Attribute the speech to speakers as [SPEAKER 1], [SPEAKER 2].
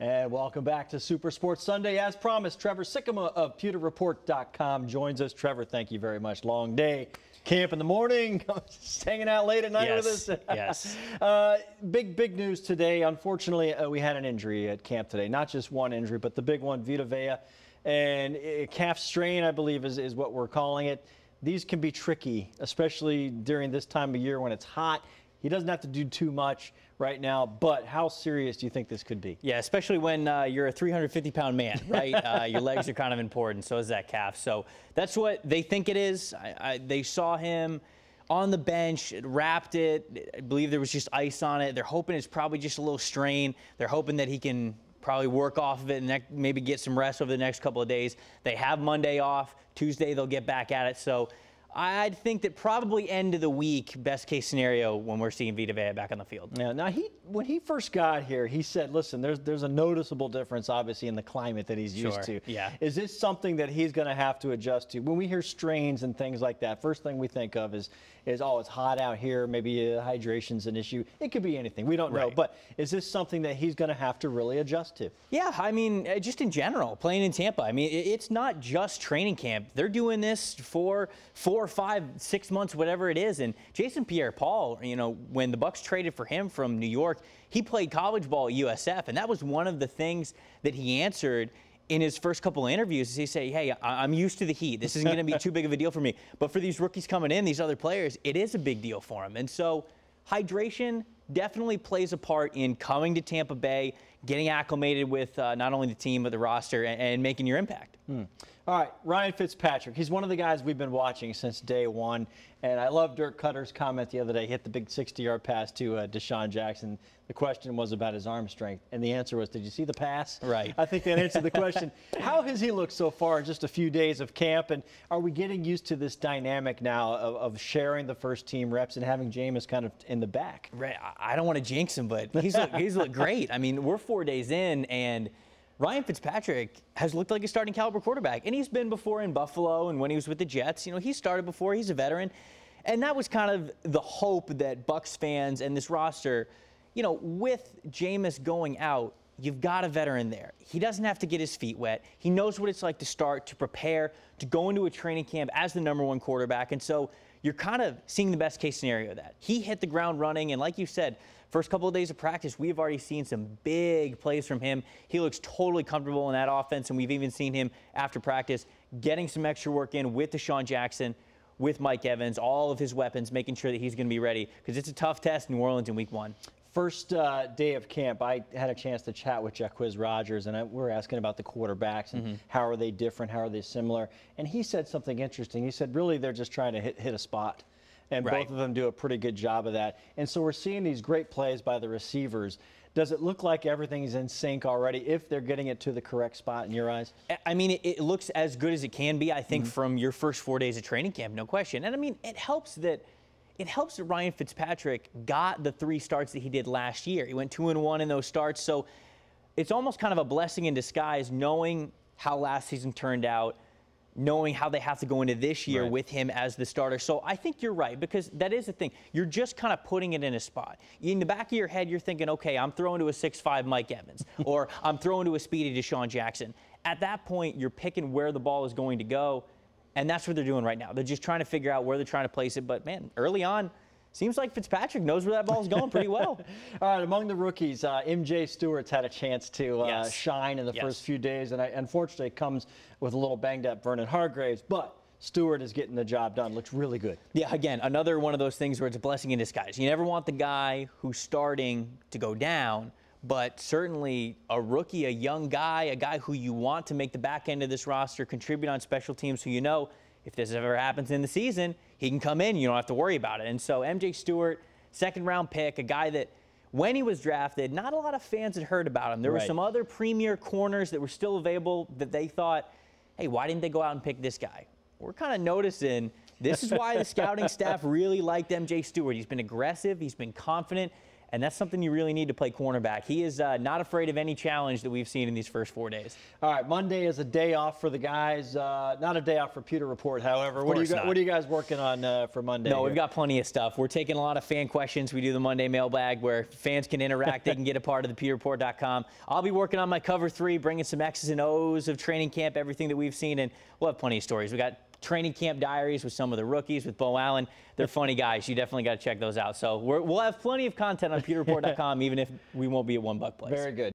[SPEAKER 1] And welcome back to Super Sports Sunday. As promised, Trevor Sikkema of PewterReport.com joins us. Trevor, thank you very much. Long day. Camp in the morning, just hanging out late at night with us.
[SPEAKER 2] Yes.
[SPEAKER 1] Big news today. Unfortunately, we had an injury at camp today. Not just one injury, but the big one, Vita Vea. And a calf strain, I believe, is what we're calling it. These can be tricky, especially during this time of year when it's hot. He doesn't have to do too much right now, but how serious do you think this could be?
[SPEAKER 2] Yeah, especially when you're a 350-pound man, right? Your legs are kind of important, so is that calf. So that's what they think it is. They saw him on the bench, wrapped it. I believe there was just ice on it. They're hoping it's probably just a little strain. They're hoping that he can probably work off of it and maybe get some rest over the next couple of days. They have Monday off. Tuesday, they'll get back at it. So I'd think that probably end of the week, best case scenario, when we're seeing Vita Vea back on the field.
[SPEAKER 1] Yeah. Now, when he first got here, he said, listen, there's a noticeable difference, obviously, in the climate that he's used to.
[SPEAKER 2] Yeah.
[SPEAKER 1] Is this something that he's going to have to adjust to? When we hear strains and things like that, first thing we think of is oh, it's hot out here. Maybe hydration's an issue. It could be anything. We don't know. But is this something that he's going to have to really adjust to?
[SPEAKER 2] Yeah, I mean, just in general, playing in Tampa. I mean, it's not just training camp. They're doing this for 4, 5, 6 months, whatever it is. And Jason Pierre-Paul, you know, when the Bucs traded for him from New York, he played college ball at USF, and that was one of the things that he answered in his first couple of interviews. He said, hey, I'm used to the heat. This isn't going to be too big of a deal for me. But for these rookies coming in, these other players, it is a big deal for them. And so hydration definitely plays a part in coming to Tampa Bay, getting acclimated with not only the team but the roster, and making your impact.
[SPEAKER 1] All right, Ryan Fitzpatrick. He's one of the guys we've been watching since day one. And I love Dirk Cutter's comment the other day. He hit the big 60-yard pass to Deshaun Jackson. The question was about his arm strength. And the answer was, did you see the pass?
[SPEAKER 2] Right.
[SPEAKER 1] I think that answered the question. How has he looked so far in just a few days of camp? And are we getting used to this dynamic now of sharing the first team reps and having Jameis kind of in the back?
[SPEAKER 2] Right. I don't want to jinx him, but he's looked great. I mean, we're 4 days in, and Ryan Fitzpatrick has looked like a starting caliber quarterback, and he's been before in Buffalo and when he was with the Jets. You know, he started before. He's a veteran, and that was kind of the hope that Bucs fans and this roster, you know, with Jameis going out, you've got a veteran there. He doesn't have to get his feet wet. He knows what it's like to start, to prepare, to go into a training camp as the #1 quarterback, and so you're kind of seeing the best case scenario of that. He hit the ground running, and like you said, first couple of days of practice, we've already seen some big plays from him. He looks totally comfortable in that offense, and we've even seen him after practice getting some extra work in with Deshaun Jackson, with Mike Evans, all of his weapons, making sure that he's going to be ready, because it's a tough test in New Orleans in Week 1.
[SPEAKER 1] First day of camp, I had a chance to chat with Jacquizz Rodgers, and we were asking about the quarterbacks and how are they different, how are they similar. And he said something interesting. He said, really, they're just trying to hit a spot. And both of them do a pretty good job of that. And so we're seeing these great plays by the receivers. Does it look like everything's in sync already if they're getting it to the correct spot in your eyes?
[SPEAKER 2] I mean, it looks as good as it can be, I think, from your first 4 days of training camp, no question. And, I mean, it helps that Ryan Fitzpatrick got the 3 starts that he did last year. He went 2-1 in those starts. So it's almost kind of a blessing in disguise knowing how last season turned out, knowing how they have to go into this year with him as the starter. So I think you're right, because that is the thing. You're just kind of putting it in a spot. In the back of your head, you're thinking, okay, I'm throwing to a 6'5" Mike Evans, or I'm throwing to a speedy Deshaun Jackson. At that point, you're picking where the ball is going to go, and that's what they're doing right now. They're just trying to figure out where they're trying to place it. But, man, early on, seems like Fitzpatrick knows where that ball's going pretty well.
[SPEAKER 1] All right, among the rookies, MJ Stewart's had a chance to shine in the first few days, and unfortunately it comes with a little banged-up Vernon Hargreaves, but Stewart is getting the job done. Looks really good.
[SPEAKER 2] Yeah, again, another one of those things where it's a blessing in disguise. You never want the guy who's starting to go down, but certainly a rookie, a young guy, a guy who you want to make the back end of this roster, contribute on special teams, who you know, if this ever happens in the season, he can come in. You don't have to worry about it. And so MJ Stewart, second-round pick, a guy that when he was drafted, not a lot of fans had heard about him. There were some other premier corners that were still available that they thought, hey, why didn't they go out and pick this guy? We're kind of noticing this is why the scouting staff really liked MJ Stewart. He's been aggressive. He's been confident. and that's something you really need to play cornerback. He is not afraid of any challenge that we've seen in these first 4 days.
[SPEAKER 1] All right, Monday is a day off for the guys. Not a day off for Pewter Report, however. What are you guys working on for Monday?
[SPEAKER 2] No, we've got plenty of stuff. We're taking a lot of fan questions. We do the Monday mailbag where fans can interact. They can get a part of the pewterreport.com. I'll be working on my cover 3, bringing some X's and O's of training camp, everything that we've seen, and we'll have plenty of stories. We got training camp diaries with some of the rookies, with Bo Allen. They're funny guys. You definitely got to check those out. So we'll have plenty of content on pewterreport.com, even if we won't be at One Buc Place.
[SPEAKER 1] Very good.